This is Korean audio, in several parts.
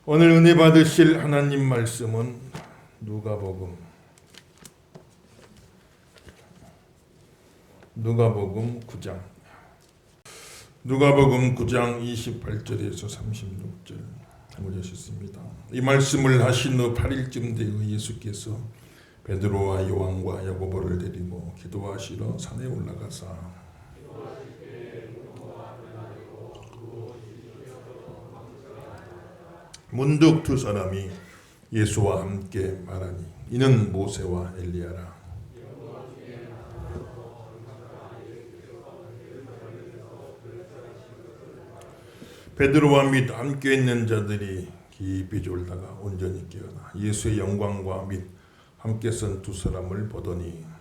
오늘 은혜 받으실 하나님 말씀은 누가복음 9장 누가복음 9장 28절에서 36절 보셨습니다. 이 말씀을 하신 후 8일쯤 되어 예수께서 베드로와 요한과 야고보를 데리고 기도하시러 산에 올라가사 문득 두 사람이 예수와 함께 말하니 이는 모세와 엘리야라. 베드로와 및 함께 있는 자들이 깊이 졸다가 온전히 깨어나 예수의 영광과 및 함께 선 두 사람을 보더니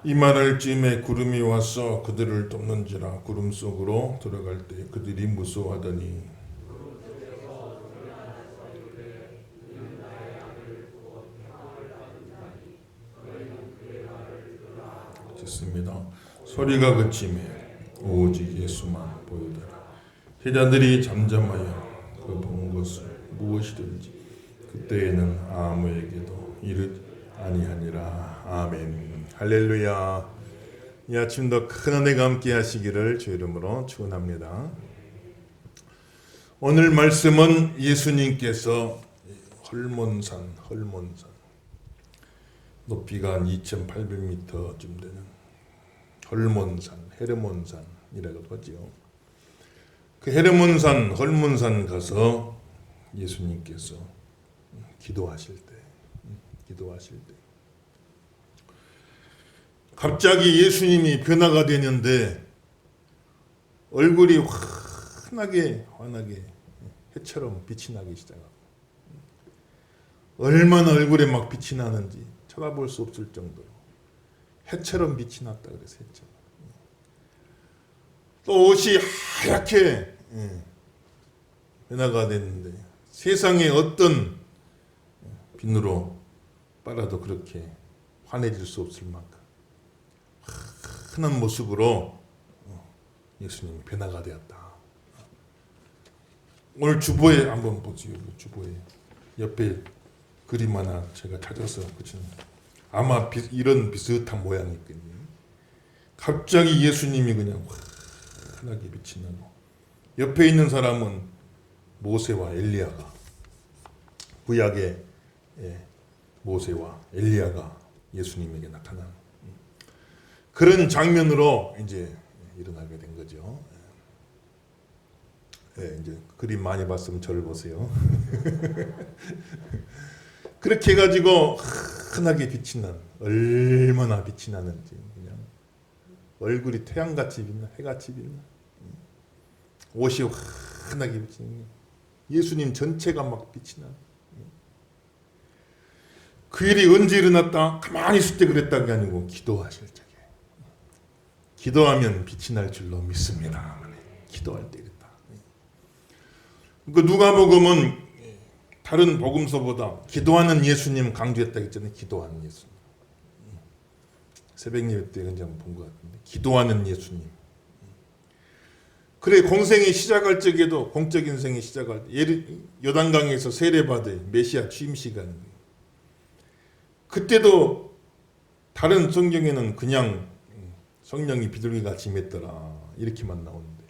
이 말할 즈음에 구름이 와서 그들을 덮는지라. 구름 속으로 들어갈 때 그들이 무서워하더니 듣습니다. 소리가 그치매 오직 예수만 보이더라. 제자들이 잠잠하여 그 본 것을 무엇이든지 그때에는 아무에게도 이르지 아니하니라. 아멘. 할렐루야. 이 아침도 큰 은혜가 함께 하시기를 주 이름으로 축원합니다. 오늘 말씀은 예수님께서 헐몬산 높이가 한 2,800m쯤 되는 헐몬산, 헤르몬산이라고 하죠. 그 헐몬산 가서 예수님께서 기도하실 때 갑자기 예수님이 변화가 되는데 얼굴이 환하게 해처럼 빛이 나기 시작하고, 얼마나 얼굴에 막 빛이 나는지 쳐다볼 수 없을 정도로 해처럼 빛이 났다 그래서 해처럼. 또 옷이 하얗게 변화가 됐는데 세상에 어떤 빛으로 빨아도 그렇게 환해질 수 없을 만큼 흔한 모습으로 예수님이 변화가 되었다. 오늘 주보에 한번 보세요. 주보에 옆에 그림 하나 제가 찾아서 붙이는, 아마 이런 비슷한 모양이 있거든요. 갑자기 예수님이 그냥 환하게 빛이 나고, 옆에 있는 사람은 모세와 엘리야가, 구약의 모세와 엘리야가 예수님에게 나타난 그런 장면으로 이제 일어나게 된 거죠. 이제 그림 많이 봤으면 저를 보세요. 그렇게 해가지고 환하게 빛이 난, 얼마나 빛이 나는지, 그냥 얼굴이 태양같이 빛나, 해같이 빛나, 옷이 환하게 빛이, 예수님 전체가 막 빛이 나. 그 일이 언제 일어났다? 가만히 있을 때 그랬다는 게 아니고 기도하실 적에. 기도하면 빛이 날 줄로 믿습니다. 기도할 때 이랬다. 그 누가복음은 다른 복음서보다 기도하는 예수님 강조했다 했잖아요. 기도하는 예수님. 새벽 예배 때 한번 본 것 같은데, 기도하는 예수님. 그래, 공생이 시작할 적에도, 공적 인생이 시작할 때 요단강에서 세례받을 메시아 취임 시간, 그때도 다른 성경에는 그냥 성령이 비둘기같이 임했더라 이렇게만 나오는데,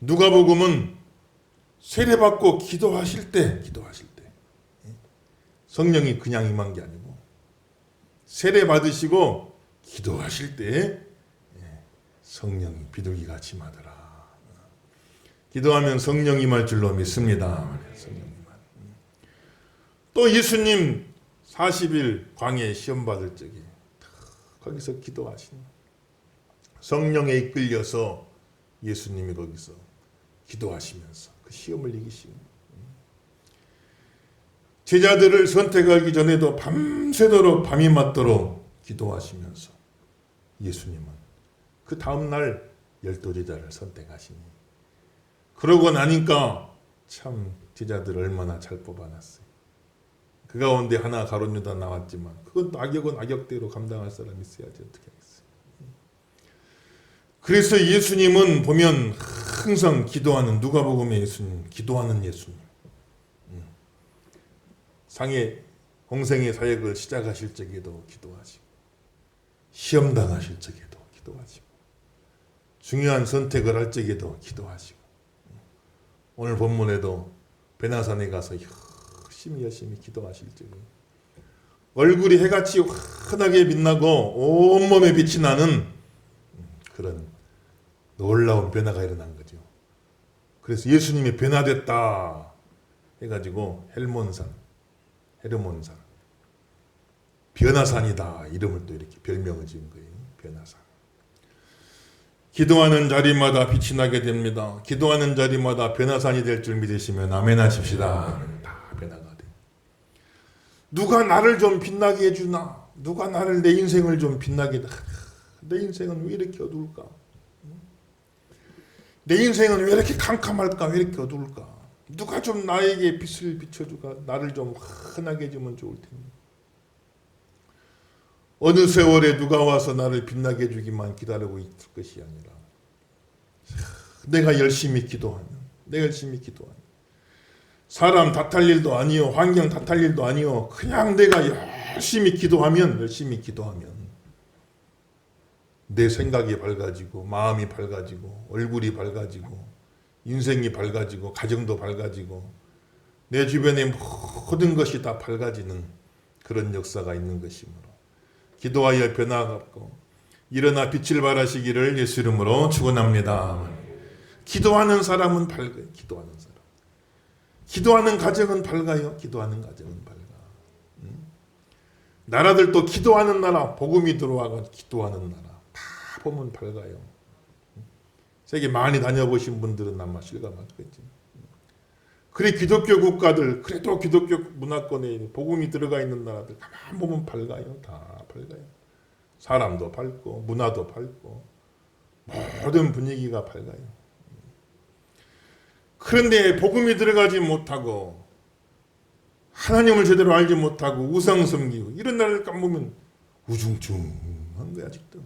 누가복음은 세례받고 기도하실 때 성령이 그냥 임한 게 아니고 세례받으시고 기도하실 때 성령이 비둘기같이 임하더라. 기도하면 성령이 임할 줄로 믿습니다. 또 예수님 40일 광야에 시험 받을 적에 거기서 기도하시는, 성령에 이끌려서 예수님이 거기서 기도하시면서 그 시험을 이기시고, 제자들을 선택하기 전에도 밤새도록 밤이 맞도록 기도하시면서 예수님은 그 다음날 12 제자를 선택하시니. 그러고 나니까 참 제자들 얼마나 잘 뽑아놨어요. 그 가운데 하나 가룟 유다 나왔지만 그건 또 악역은 악역대로 감당할 사람이 있어야지 어떻게 하겠어요. 그래서 예수님은 보면 항상 기도하는, 누가복음의 예수님, 기도하는 예수님. 공생의 사역을 시작하실 적에도 기도하시고, 시험 당하실 적에도 기도하시고, 중요한 선택을 할 적에도 기도하시고, 오늘 본문에도 베나산에 가서 열심히 기도하실 적에 얼굴이 해같이 환하게 빛나고 온몸에 빛이 나는 그런 놀라운 변화가 일어난 거죠. 그래서 예수님이 변화됐다 해가지고 헤르몬산, 변화산이다 이름을 또 이렇게 별명을 지은 거예요. 변화산. 기도하는 자리마다 빛이 나게 됩니다. 기도하는 자리마다 변화산이 될 줄 믿으시면 아멘 하십시다. 다 변화가 돼. 누가 나를 좀 빛나게 해주나? 누가 나를, 내 인생을 좀 빛나게 해. 내 인생은 왜 이렇게 어두울까? 내 인생은 왜 이렇게 캄캄할까? 왜 이렇게 어두울까? 누가 좀 나에게 빛을 비춰주가 나를 좀 환하게 해주면 좋을 텐데. 어느 세월에 누가 와서 나를 빛나게 해주기만 기다리고 있을 것이 아니라 내가 열심히 기도하면 사람 탓할 일도 아니요, 환경 탓할 일도 아니요, 그냥 내가 열심히 기도하면 내 생각이 밝아지고, 마음이 밝아지고, 얼굴이 밝아지고, 인생이 밝아지고, 가정도 밝아지고, 내 주변의 모든 것이 다 밝아지는 그런 역사가 있는 것이므로 기도하여 변화받고 일어나 빛을 발하시기를 예수 이름으로 축원합니다. 기도하는 사람은 밝아요. 기도하는 가정은 밝아요. 나라들도 기도하는 나라, 복음이 들어와가 기도하는 나라 다 보면 밝아요. 세계 많이 다녀보신 분들은 아마 실감하겠지. 그래 기독교 국가들, 그래도 기독교 문화권에 복음이 들어가 있는 나라들 가만 보면 밝아요. 다 밝아요. 사람도 밝고 문화도 밝고 모든 분위기가 밝아요. 그런데 복음이 들어가지 못하고 하나님을 제대로 알지 못하고 우상 섬기고 이런 나라를 까보면 우중충한 거야 아직도.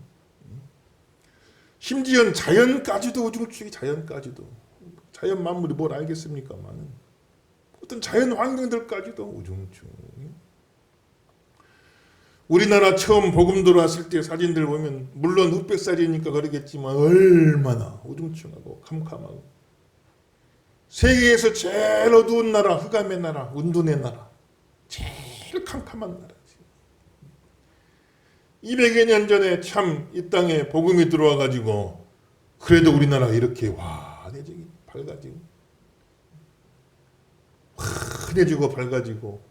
심지어 자연까지도 우중충이, 자연 만물이 뭘 알겠습니까만 어떤 자연 환경들까지도 우중충. 우리나라 처음 복음 들어왔을 때 사진들 보면 물론 흑백사진이니까 그러겠지만 얼마나 우중충하고 캄캄하고, 세계에서 제일 어두운 나라, 흑암의 나라, 운둔의 나라, 제일 캄캄한 나라지. 200여 년 전에 참 이 땅에 복음이 들어와 가지고 그래도 우리나라가 이렇게 환해지고 밝아지고 환해지고 밝아지고,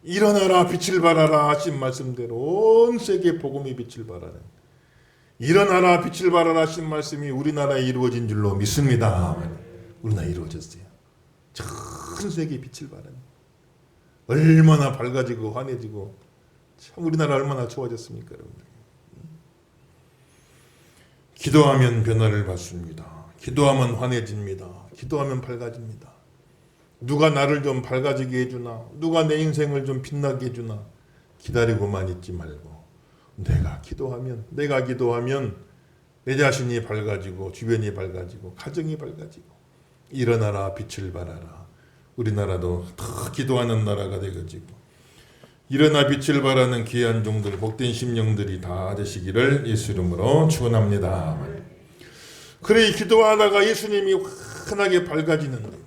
일어나라 빛을 발하라 하신 말씀대로 온 세계 복음이 빛을 발하는, 일어나라 빛을 발하라 하신 말씀이 우리나라에 이루어진 줄로 믿습니다. 우리나라에 이루어졌어요. 전 세계에 빛을 발하는, 얼마나 밝아지고 환해지고 참 우리나라 얼마나 좋아졌습니까 여러분. 기도하면 변화를 받습니다. 기도하면 환해집니다. 기도하면 밝아집니다. 누가 나를 좀 밝아지게 해주나, 누가 내 인생을 좀 빛나게 해주나 기다리고만 있지 말고 내가 기도하면 내 자신이 밝아지고, 주변이 밝아지고, 가정이 밝아지고, 일어나라 빛을 발하라. 우리나라도 더 기도하는 나라가 되어지고 일어나 빛을 발하는 귀한 종들, 복된 심령들이 다 되시기를 예수 이름으로 축원합니다. 그래 기도하다가 예수님이 환하게 밝아지는데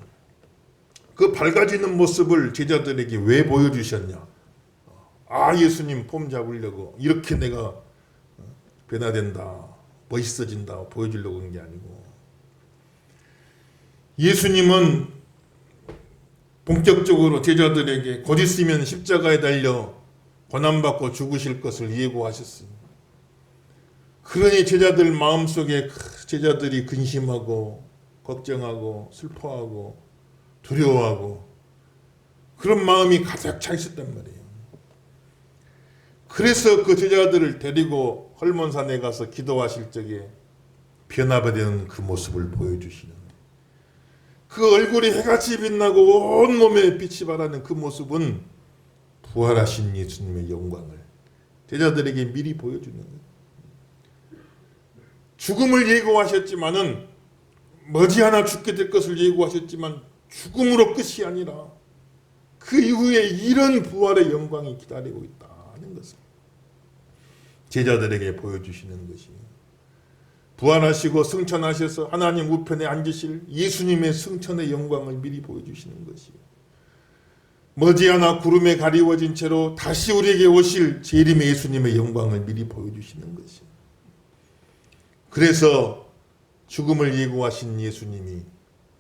그 밝아지는 모습을 제자들에게 왜 보여주셨냐? 예수님 폼 잡으려고 이렇게 내가 변화된다, 멋있어진다 보여주려고 한 게 아니고, 예수님은 본격적으로 제자들에게 곧 있으면 십자가에 달려 고난받고 죽으실 것을 예고하셨습니다. 그러니 제자들 마음속에 제자들이 근심하고 걱정하고 슬퍼하고 두려워하고 그런 마음이 가득 차 있었단 말이에요. 그래서 그 제자들을 데리고 헐몬산에 가서 기도하실 적에 변화되는 그 모습을 보여주시는 그 얼굴이 해같이 빛나고 온몸에 빛이 바라는 그 모습은 부활하신 예수님의 영광을 제자들에게 미리 보여주는 거예요. 죽음을 예고하셨지만은 머지않아 죽게 될 것을 예고하셨지만 죽음으로 끝이 아니라 그 이후에 이런 부활의 영광이 기다리고 있다는 것을 제자들에게 보여주시는 것이에요. 부활하시고 승천하셔서 하나님 우편에 앉으실 예수님의 승천의 영광을 미리 보여주시는 것이에요. 머지않아 구름에 가리워진 채로 다시 우리에게 오실 재림의 예수님의 영광을 미리 보여주시는 것이에요. 그래서 죽음을 예고하신 예수님이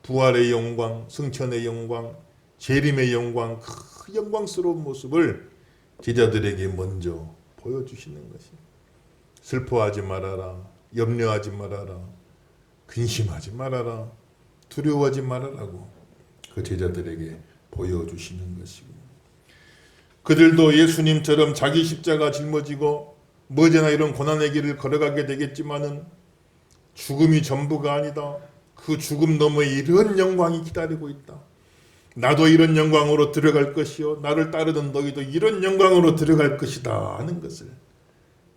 부활의 영광, 승천의 영광, 재림의 영광, 그 영광스러운 모습을 제자들에게 먼저 보여주시는 것이에요. 슬퍼하지 말아라, 염려하지 말아라, 근심하지 말아라, 두려워하지 말아라고 그 제자들에게 보여주시는 것이고, 그들도 예수님처럼 자기 십자가 짊어지고 머지않아 이런 고난의 길을 걸어가게 되겠지만은 죽음이 전부가 아니다. 그 죽음 너머에 이런 영광이 기다리고 있다. 나도 이런 영광으로 들어갈 것이요 나를 따르던 너희도 이런 영광으로 들어갈 것이다 하는 것을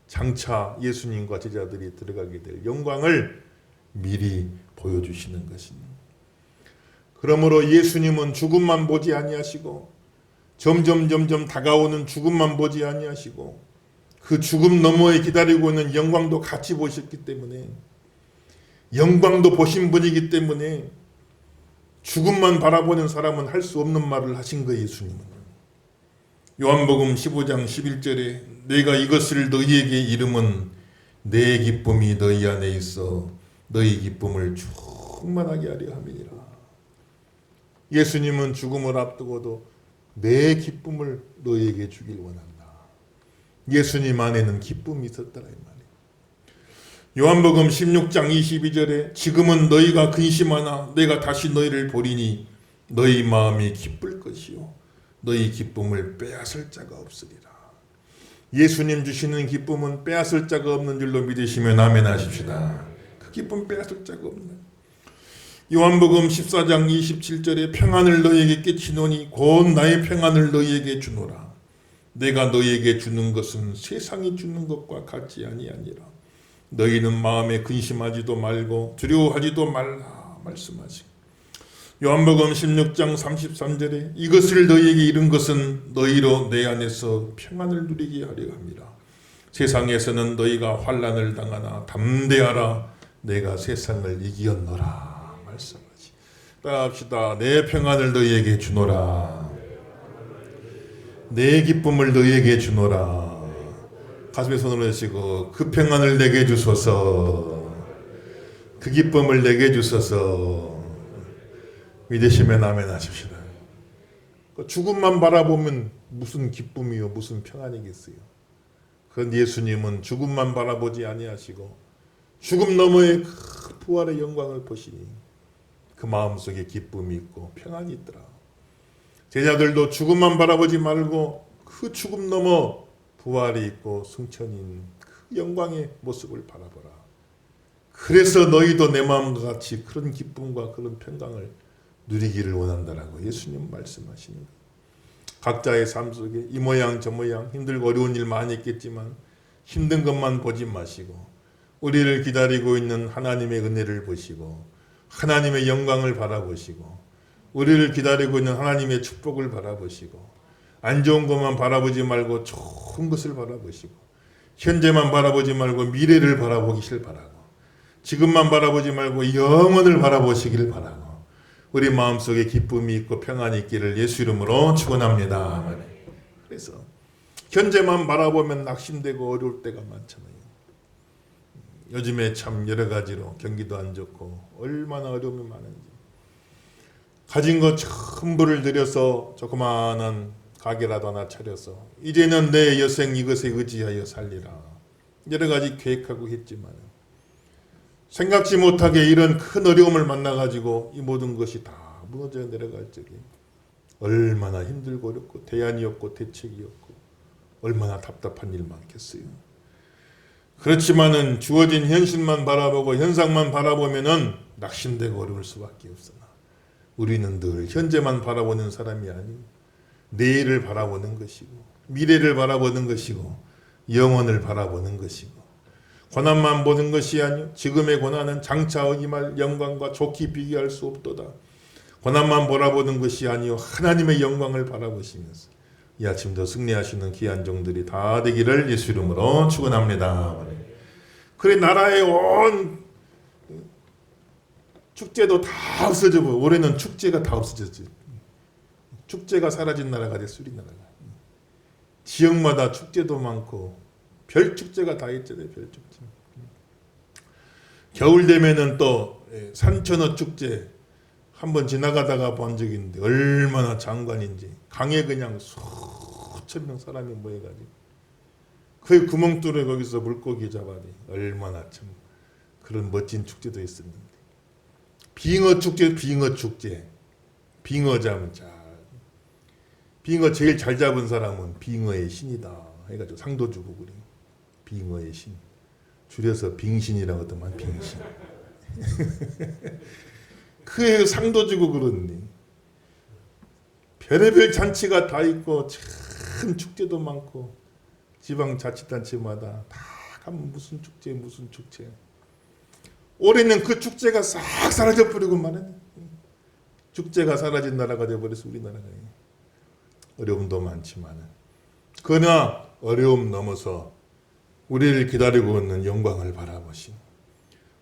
장차 예수님과 제자들이 들어가게 될 영광을 미리 보여주시는 것입니다. 그러므로 예수님은 죽음만 보지 아니하시고 점점 다가오는 죽음만 보지 아니하시고 그 죽음 너머에 기다리고 있는 영광도 같이 보셨기 때문에, 영광도 보신 분이기 때문에 죽음만 바라보는 사람은 할 수 없는 말을 하신 거예요. 예수님은 요한복음 15장 11절에 내가 이것을 너희에게 이름은 내 기쁨이 너희 안에 있어 너희 기쁨을 충만하게 하려 함이니라. 예수님은 죽음을 앞두고도 내 기쁨을 너희에게 주길 원한다. 예수님 안에는 기쁨이 있었더라 이 말이에요. 요한복음 16장 22절에 지금은 너희가 근심하나 내가 다시 너희를 보리니 너희 마음이 기쁠 것이요 너희 기쁨을 빼앗을 자가 없으리라. 예수님 주시는 기쁨은 빼앗을 자가 없는 줄로 믿으시면 아멘 하십시다. 그 기쁨 빼앗을 자가 없는. 요한복음 14장 27절에 평안을 너희에게 끼치노니 곧 나의 평안을 너희에게 주노라. 내가 너희에게 주는 것은 세상이 주는 것과 같지 아니하니라. 너희는 마음에 근심하지도 말고 두려워하지도 말라 말씀하시고, 요한복음 16장 33절에 이것을 너희에게 이른 것은 너희로 내 안에서 평안을 누리게 하려 함이라. 세상에서는 너희가 환난을 당하나 담대하라 내가 세상을 이기었노라 말씀하시. 따라합시다. 내 평안을 너희에게 주노라. 내 기쁨을 너희에게 주노라. 가슴에 손을 내시고 그 평안을 내게 주소서. 그 기쁨을 내게 주소서. 믿으시면 아멘 하십시다. 죽음만 바라보면 무슨 기쁨이요 무슨 평안이겠어요. 그건 예수님은 죽음만 바라보지 아니하시고 죽음 너머의 그 부활의 영광을 보시니 그 마음속에 기쁨이 있고 평안이 있더라. 제자들도 죽음만 바라보지 말고 그 죽음 너머 부활이 있고 승천인 그 영광의 모습을 바라보라. 그래서 너희도 내 마음과 같이 그런 기쁨과 그런 평강을 누리기를 원한다라고 예수님 말씀하시는 거예요. 각자의 삶 속에 이 모양 저 모양 힘들고 어려운 일 많이 있겠지만 힘든 것만 보지 마시고 우리를 기다리고 있는 하나님의 은혜를 보시고 하나님의 영광을 바라보시고 우리를 기다리고 있는 하나님의 축복을 바라보시고 안 좋은 것만 바라보지 말고 좋은 것을 바라보시고 현재만 바라보지 말고 미래를 바라보기를 바라고 지금만 바라보지 말고 영원을 바라보시길 바라고 우리 마음속에 기쁨이 있고 평안이 있기를 예수 이름으로 축원합니다. 그래서 현재만 바라보면 낙심되고 어려울 때가 많잖아요. 요즘에 참 여러 가지로 경기도 안 좋고 얼마나 어려움이 많은지 가진 것 전부를 들여서 조그마한 가게라도 하나 차려서 이제는 내 여생 이것에 의지하여 살리라 여러 가지 계획하고 했지만 생각지 못하게 이런 큰 어려움을 만나가지고 이 모든 것이 다 무너져 내려갈 적에 얼마나 힘들고 어렵고 대안이 없고 대책이 없고 얼마나 답답한 일 많겠어요. 그렇지만은 주어진 현실만 바라보고 현상만 바라보면은 낙심되고 어려울 수밖에 없으나 우리는 늘 현재만 바라보는 사람이 아니고 내일을 바라보는 것이고 미래를 바라보는 것이고 영원을 바라보는 것이고 고난만 보는 것이 아니요 지금의 고난은 장차 임할 영광과 좋게 비교할 수 없도다. 고난만 바라보는 것이 아니요 하나님의 영광을 바라보시면서 이 아침도 승리하시는 귀한 종들이 다 되기를 예수 이름으로 축원합니다. 그래 나라의 온 축제도 다 없어져 버려. 올해는 축제가 다 없어졌지. 축제가 사라진 나라가 됐어 우리나라가. 지역마다 축제도 많고 별 축제가 다 있잖아요. 별 축제. 겨울 되면은 또 산천어 축제 한번 지나가다가 본 적이 있는데 얼마나 장관인지 강에 그냥 수천 명 사람이 모여가지고 그 구멍 뚫어 거기서 물고기 잡아야 돼. 얼마나 참 그런 멋진 축제도 있었는데 빙어 축제 빙어 잡은 자 빙어 제일 잘 잡은 사람은 빙어의 신이다 해가지고 상도 주고 그래. 빙어의 신 줄여서 빙신이라고 하더만 빙신 그 상도 주고 그러니 별의별 잔치가 다 있고 큰 축제도 많고 지방자치단체마다 다 가면 무슨 축제 올해는 그 축제가 싹 사라져 버리고 말이네. 축제가 사라진 나라가 되어버려서 우리나라가 어려움도 많지만 그러나 어려움 넘어서 우리를 기다리고 있는 영광을 바라보시고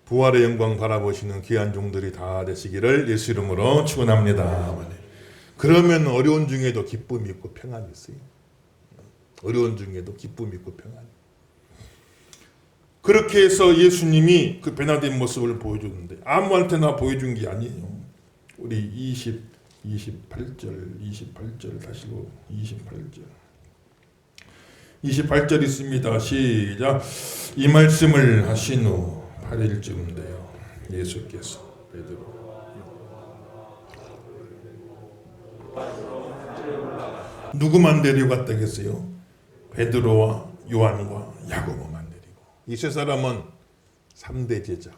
부활의 영광 바라보시는 귀한 종들이 다 되시기를 예수 이름으로 축원합니다. 그러면 어려운 중에도 기쁨이 있고 평안이 있어요. 어려운 중에도 기쁨이 있고 평안이. 그렇게 해서 예수님이 그 변화된 모습을 보여주는데 아무한테나 보여준 게 아니에요. 우리 28절 다시고 28절 있습니다. 시작. 이 말씀을 하신 후 8일쯤 돼요. 예수께서 베드로 누구만 데려갔다겠어요? 베드로와 요한과 야고보만 데리고. 이 세 사람은 3대 제자.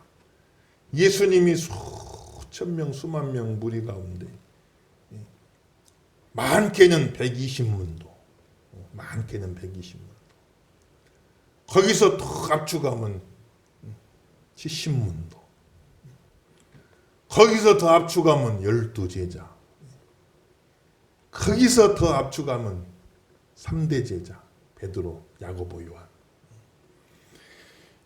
예수님이 수천 명 수만 명 무리 가운데 많게는 120문도 거기서 더 압축하면 70문도 거기서 더 압축하면 12제자 거기서 더 압축하면 3대 제자 베드로, 야고보, 요한.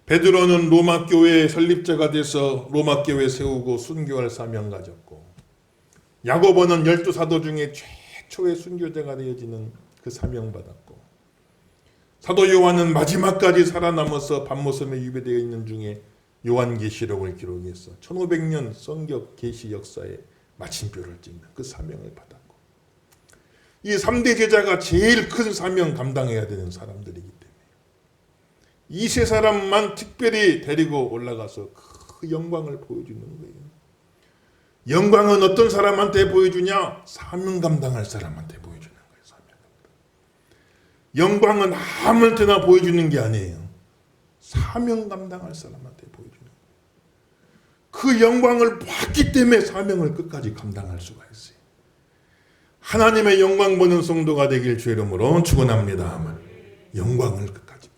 베드로는 로마 교회의 설립자가 돼서 로마 교회 세우고 순교할 사명 가졌고 야고보는 12사도 중에 최초의 순교자가 되어지는 그 사명 받았고 사도 요한은 마지막까지 살아남아서 밤모섬에 유배되어 있는 중에 요한계시록을 기록해서 1500년 성경 계시 역사에 마침표를 찍는 그 사명을 받았고 이 3대 제자가 제일 큰 사명 감당해야 되는 사람들이기 때문에 이 세 사람만 특별히 데리고 올라가서 그 영광을 보여주는 거예요. 영광은 어떤 사람한테 보여주냐? 사명 감당할 사람한테 보여주는 거예요. 사명 감당. 영광은 아무한테나 보여주는 게 아니에요. 사명 감당할 사람한테 보여주는 거예요. 그 영광을 봤기 때문에 사명을 끝까지 감당할 수가 있어요. 하나님의 영광 보는 성도가 되길 주 이름으로 축원합니다. 영광을 끝까지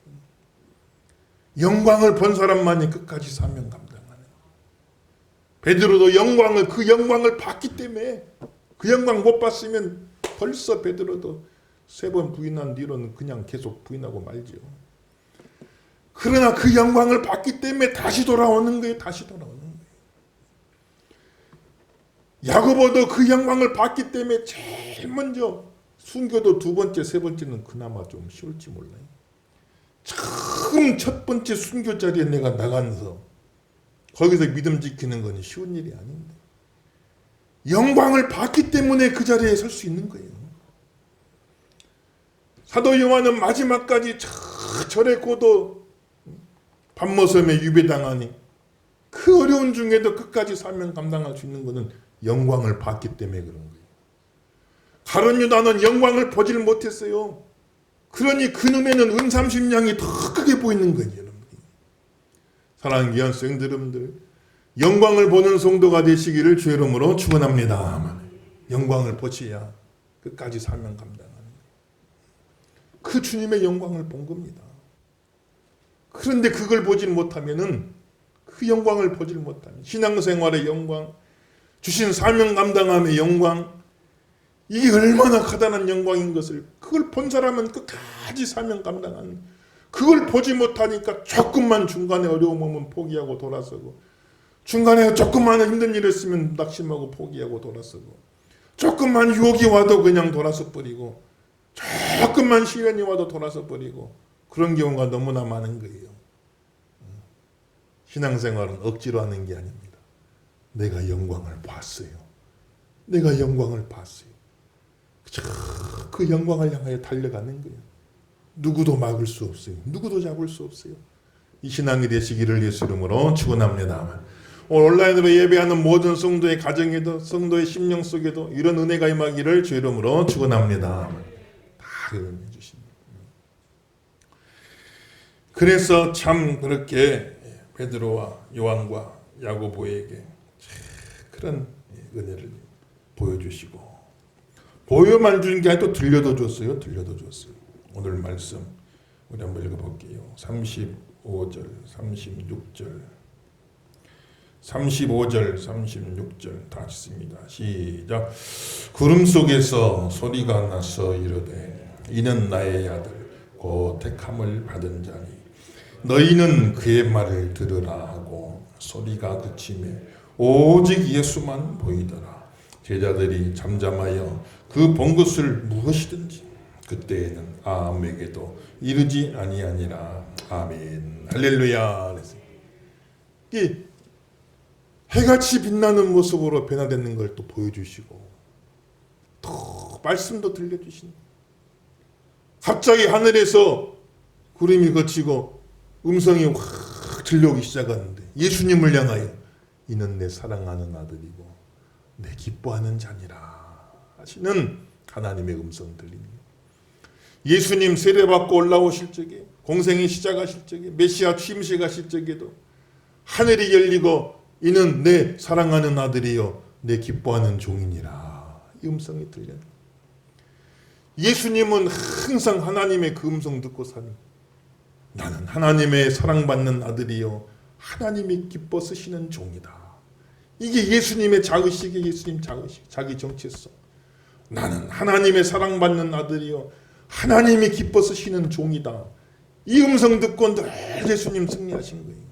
영광을 본 사람만이 끝까지 사명 감당하는. 베드로도 그 영광을 봤기 때문에 그 영광 못 봤으면 벌써 베드로도 3번 부인한 뒤로는 그냥 계속 부인하고 말죠. 그러나 그 영광을 봤기 때문에 다시 돌아오는 거예요. 야고보도 그 영광을 봤기 때문에 제일 먼저 순교도 2번째, 3번째는 그나마 좀 쉬울지 몰라요. 처음 첫 번째 순교 자리에 내가 나가서 거기서 믿음 지키는 건 쉬운 일이 아닌데 영광을 봤기 때문에 그 자리에 설 수 있는 거예요. 사도 요한은 마지막까지 절에 고도 밤모섬에 유배당하니 그 어려운 중에도 끝까지 사명 감당할 수 있는 것은 영광을 봤기 때문에 그런 거예요. 가룟 유다는 영광을 보질 못했어요. 그러니 그 눈에는 은삼십냥이 더 크게 보이는 거예요. 여러분. 사랑하는 귀한 성도님들, 영광을 보는 성도가 되시기를 주의 이름으로 축원합니다. 영광을 보셔야 끝까지 사명 감당하는 그 주님의 영광을 본 겁니다. 그런데 그걸 보질 못하면은, 그 영광을 보질 못하면, 신앙생활의 영광, 주신 사명 감당함의 영광, 이게 얼마나 커다란 영광인 것을, 그걸 본 사람은 끝까지 사명 감당하는, 그걸 보지 못하니까 조금만 중간에 어려움 오면 포기하고 돌아서고, 중간에 조금만 힘든 일 있으면 낙심하고 포기하고 돌아서고, 조금만 유혹이 와도 그냥 돌아서 버리고, 조금만 시련이 와도 돌아서 버리고, 그런 경우가 너무나 많은 거예요. 신앙생활은 억지로 하는 게 아닙니다. 내가 영광을 봤어요. 내가 영광을 봤어요. 그 영광을 향하여 달려가는 거예요. 누구도 막을 수 없어요. 누구도 잡을 수 없어요. 이 신앙이 되시기를 예수 이름으로 축원합니다. 오늘 온라인으로 예배하는 모든 성도의 가정에도, 성도의 심령 속에도 이런 은혜가 임하기를 주 이름으로 축원합니다. 다 응해 주십니다. 그래서 참 그렇게 베드로와 요한과 야고보에게 그런 은혜를 보여주시고, 보여만 주는 게 아니라 또 들려도 줬어요. 들려도 줬어요. 오늘 말씀 우리 한번 읽어볼게요. 35절, 36절, 35절, 36절 다 읽습니다. 시작. 구름 속에서 소리가 나서 이르되 이는 나의 아들 곧 택함을 받은 자니 너희는 그의 말을 들으라 하고 소리가 그치매 오직 예수만 보이더라. 제자들이 잠잠하여 그 본 것을 무엇이든지 그때에는 아무에게도 이르지 아니하니라. 아멘. 할렐루야. 이 해같이 빛나는 모습으로 변화되는 걸 또 보여주시고, 또 말씀도 들려주신, 갑자기 하늘에서 구름이 거치고 음성이 확 들려오기 시작하는데, 예수님을 향하여 이는 내 사랑하는 아들이고 내 기뻐하는 자니라 하시는 하나님의 음성 들립니다. 예수님 세례받고 올라오실 적에, 공생이 시작하실 적에, 메시아 취임식하실 적에도 하늘이 열리고 이는 내 사랑하는 아들이요 내 기뻐하는 종이니라, 이 음성이 들려요. 예수님은 항상 하나님의 그 음성 듣고 사는, 나는 하나님의 사랑받는 아들이요 하나님이 기뻐 쓰시는 종이다. 이게 예수님의 자의식이에요. 예수님 자의식, 자기 정체성. 나는 하나님의 사랑받는 아들이요 하나님이 기뻐 쓰시는 종이다. 이 음성 듣고 늘 예수님 승리하신 거예요.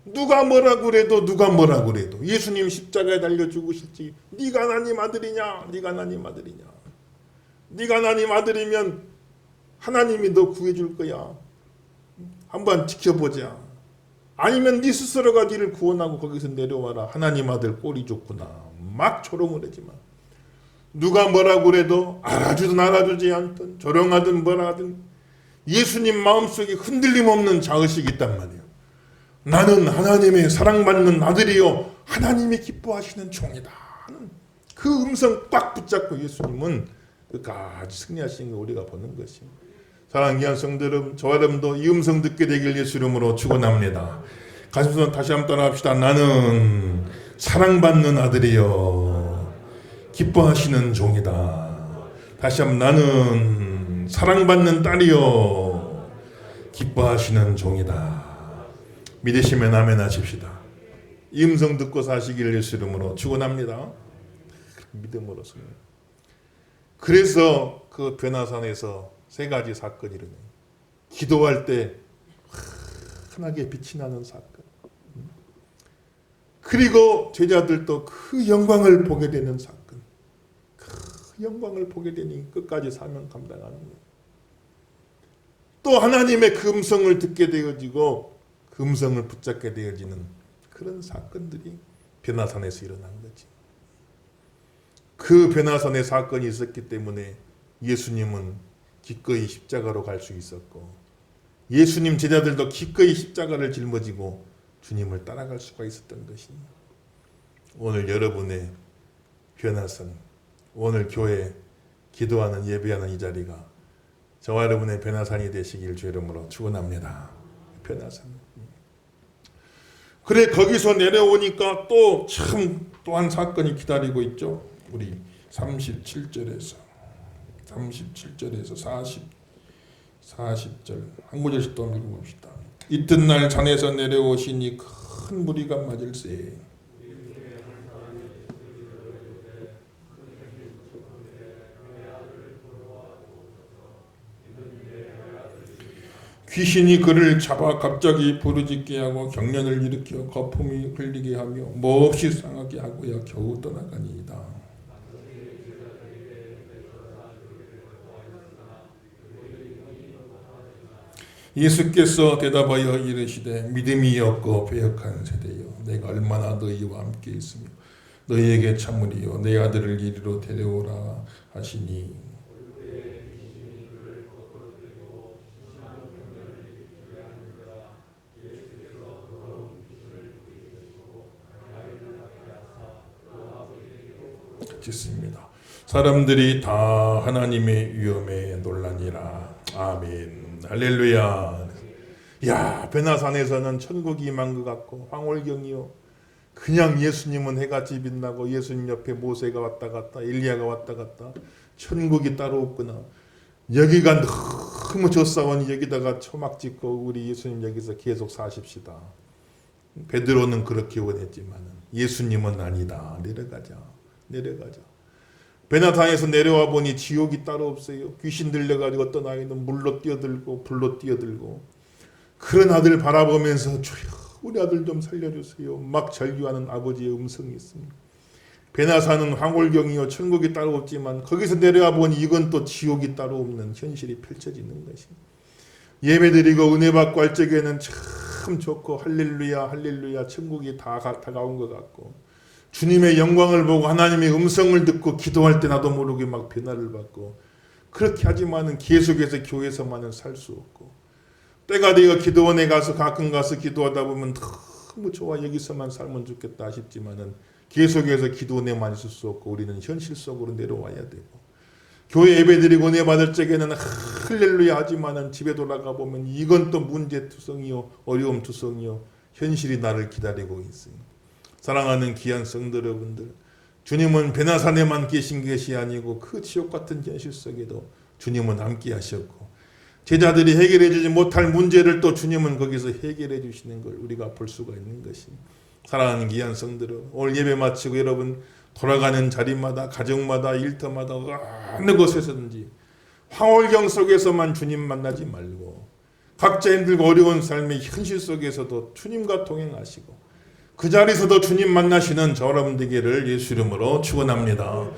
누가 뭐라 그래도, 누가 뭐라 그래도 예수님 십자가에 달려 죽으실지, 네가 하나님 아들이냐, 네가 하나님 아들이냐, 네가 하나님 아들이면 하나님이 너 구해줄 거야, 한번 지켜보자. 아니면 네 스스로가 네를 구원하고 거기서 내려와라. 하나님 아들 꼴이 좋구나. 막 조롱을 하지만 누가 뭐라 그래도 알아주든 알아주지 않든 조롱하든 뭐라 하든 예수님 마음속에 흔들림 없는 자의식이 있단 말이에요. 나는 하나님의 사랑받는 아들이요 하나님이 기뻐하시는 종이다. 그 음성 꽉 붙잡고 예수님은 끝까지 승리하신 거 우리가 보는 것입니다. 사랑하는 귀한 성도 여러분, 저와 여러분도 이 음성 듣게 되길 예수 이름으로 축원합니다. 가슴손 다시 한번 따라합시다. 나는 사랑받는 아들이요 기뻐하시는 종이다. 다시 한번, 나는 사랑받는 딸이요 기뻐하시는 종이다. 믿으시면 아멘 하십시다. 이 음성 듣고 사시기를 예수 이름으로 축원합니다. 믿음으로서. 그래서 그 변화산에서 세 가지 사건이 일어나요. 기도할 때 환하게 빛이 나는 사건, 그리고 제자들도 그 영광을 보게 되는 사건, 그 영광을 보게 되니 끝까지 사명 감당하는 거예요. 또 하나님의 그 음성을 듣게 되어지고 그 음성을 붙잡게 되어지는 그런 사건들이 변화산에서 일어난 거지. 그 변화산의 사건이 있었기 때문에 예수님은 기꺼이 십자가로 갈 수 있었고, 예수님 제자들도 기꺼이 십자가를 짊어지고 주님을 따라갈 수가 있었던 것입니다. 오늘 여러분의 변화산, 오늘 교회 기도하는 예배하는 이 자리가 저와 여러분의 변화산이 되시길 주 이름으로 축원합니다. 변화산. 그래 거기서 내려오니까 또 참 또 한 사건이 기다리고 있죠. 우리 37절에서 40절 한 구절씩 또 읽어봅시다. 이튿날 산에서 내려오시니 큰 무리가 맞을세. 귀신이 그를 잡아 갑자기 부르짖게 하고 경련을 일으켜 거품이 흘리게 하며 몹시 상하게 하고야 겨우 떠나가니이다. 예수께서 대답하여 이르시되 믿음이 없고 배역한 세대여 내가 얼마나 너희와 함께 있으며 너희에게 참으리요 내 아들을 이리로 데려오라 하시니 짓습니다. 사람들이 다 하나님의 위엄에 놀라니라. 아멘. 할렐루야. 야, 베나산에서는 천국이 임한 것 같고 황홀경이요. 그냥 예수님은 해같이 빛나고 예수님 옆에 모세가 왔다 갔다 엘리야가 왔다 갔다 천국이 따로 없구나. 여기가 너무 좋사오니 여기다가 초막 짓고 우리 예수님 여기서 계속 사십시다. 베드로는 그렇게 원했지만 예수님은 아니다. 내려가자. 베나산에서 내려와 보니 지옥이 따로 없어요. 귀신 들려가지고 어떤 아이는 물로 뛰어들고 불로 뛰어들고 그런 아들 바라보면서 주여 우리 아들 좀 살려주세요. 막 절규하는 아버지의 음성이 있습니다. 베나산은 황홀경이요 천국이 따로 없지만 거기서 내려와 보니 이건 또 지옥이 따로 없는 현실이 펼쳐지는 것입니다. 예배드리고 은혜 받고 할 적에는 참 좋고 할렐루야 천국이 다 다가온 것 같고 주님의 영광을 보고 하나님의 음성을 듣고 기도할 때 나도 모르게 막 변화를 받고 그렇게 하지만은 계속해서 교회에서만은 살 수 없고 때가 되어 기도원에 가서 가끔 가서 기도하다 보면 너무 좋아 여기서만 살면 좋겠다 싶지만은 계속해서 기도원에만 있을 수 없고 우리는 현실 속으로 내려와야 되고 교회 예배드리고 은혜 받을 적에는 할렐루야 하지만은 집에 돌아가 보면 이건 또 문제투성이요 어려움투성이요 현실이 나를 기다리고 있어요. 사랑하는 귀한 성도 여러분들, 주님은 베나산에만 계신 것이 아니고 그 지옥 같은 현실 속에도 주님은 함께 하셨고 제자들이 해결해 주지 못할 문제를 또 주님은 거기서 해결해 주시는 걸 우리가 볼 수가 있는 것입니다. 사랑하는 귀한 성도들, 오늘 예배 마치고 여러분 돌아가는 자리마다 가정마다 일터마다 어느 곳에서든지 황홀경 속에서만 주님 만나지 말고 각자 힘들고 어려운 삶의 현실 속에서도 주님과 동행하시고 그 자리에서도 주님 만나시는 저 여러분들에게를 예수 이름으로 축원합니다.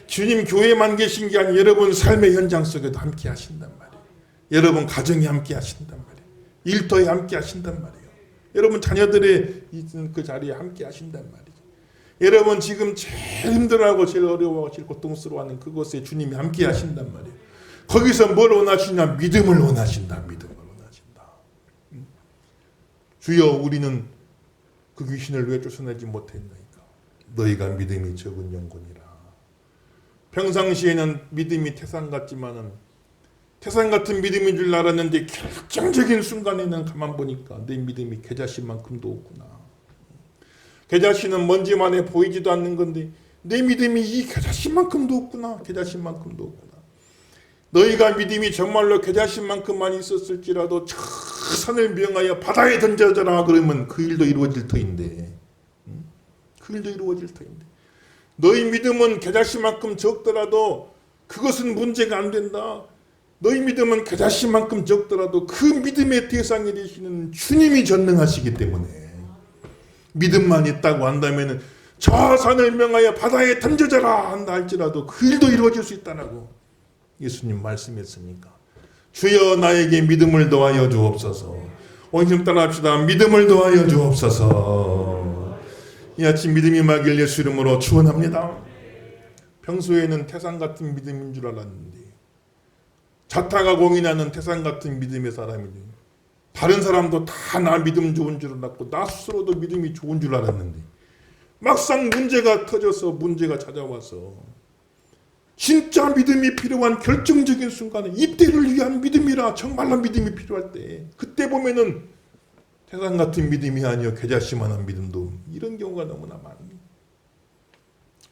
주님 교회에만 계신 게 아니라 여러분 삶의 현장 속에도 함께 하신단 말이에요. 여러분 가정에 함께 하신단 말이에요. 일터에 함께 하신단 말이에요. 여러분 자녀들의 있는 그 자리에 함께 하신단 말이에요. 여러분 지금 제일 힘들어하고 제일 어려워하고 제일 고통스러워하는 그곳에 주님이 함께 하신단 말이에요. 거기서 뭘 원하시냐? 믿음을 원하신다. 믿음을 원하신다. 주여 우리는 그 귀신을 왜 쫓아내지 못했나이까? 너희가 믿음이 적은 영혼이라. 평상시에는 믿음이 태산 같지만은 태산 같은 믿음인 줄 알았는데 결정적인 순간에는 가만 보니까 내 믿음이 겨자씨만큼도 없구나. 겨자씨는 먼지만에 보이지도 않는 건데 내 믿음이 이 겨자씨만큼도 없구나. 겨자씨만큼도 없구나. 너희가 믿음이 정말로 겨자씨만큼만 있었을지라도 저 산을 명하여 바다에 던져져라 그러면 그 일도 이루어질 터인데 그 일도 이루어질 터인데 너희 믿음은 겨자씨만큼 적더라도 그것은 문제가 안 된다. 너희 믿음은 겨자씨만큼 적더라도 그 믿음의 대상이 되시는 주님이 전능하시기 때문에 믿음만 있다고 한다면 저 산을 명하여 바다에 던져져라 한다 할지라도 그 일도 이루어질 수 있다라고 예수님 말씀했으니까 주여 나에게 믿음을 더하여 주옵소서. 오늘 따라합시다. 믿음을 더하여 주옵소서. 이 아침 믿음이 막일 예수 이름으로 축원합니다. 평소에는 태산 같은 믿음인 줄 알았는데 자타가 공인하는 태산 같은 믿음의 사람이지. 다른 사람도 다 나 믿음 좋은 줄 알았고 나 스스로도 믿음이 좋은 줄 알았는데 막상 문제가 터져서 문제가 찾아와서 진짜 믿음이 필요한 결정적인 순간에 이때를 위한 믿음이라 정말로 믿음이 필요할 때 그때 보면은 태산 같은 믿음이 아니요 겨자씨만한 믿음도 이런 경우가 너무나 많습니다.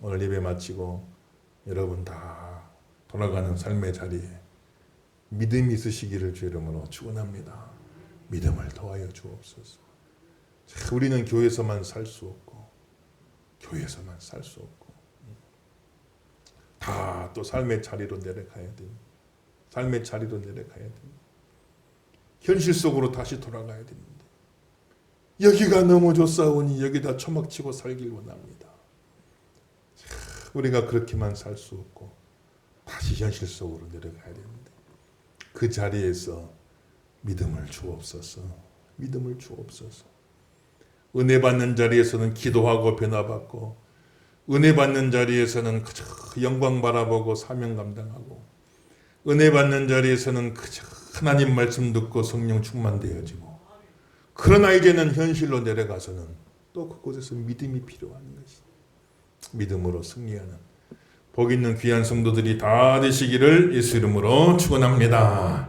오늘 예배 마치고 여러분 다 돌아가는 삶의 자리에 믿음이 있으시기를 주 이름으로 축원합니다. 믿음을 더하여 주옵소서. 우리는 교회에서만 살 수 없고 교회에서만 살 수 없고 다 또 삶의 자리로 내려가야 됩니다. 삶의 자리로 내려가야 됩니다. 현실 속으로 다시 돌아가야 됩니다. 여기가 넘어졌사오니 여기다 초막치고 살길 원합니다. 우리가 그렇게만 살 수 없고 다시 현실 속으로 내려가야 됩니다. 그 자리에서 믿음을 주옵소서. 믿음을 주옵소서. 은혜 받는 자리에서는 기도하고 변화받고 은혜 받는 자리에서는 그저 영광 바라보고 사명 감당하고 은혜 받는 자리에서는 그저 하나님 말씀 듣고 성령 충만되어지고 그러나 이제는 현실로 내려가서는 또 그곳에서 믿음이 필요한 것이 믿음으로 승리하는 복 있는 귀한 성도들이 다 되시기를 예수 이름으로 축원합니다.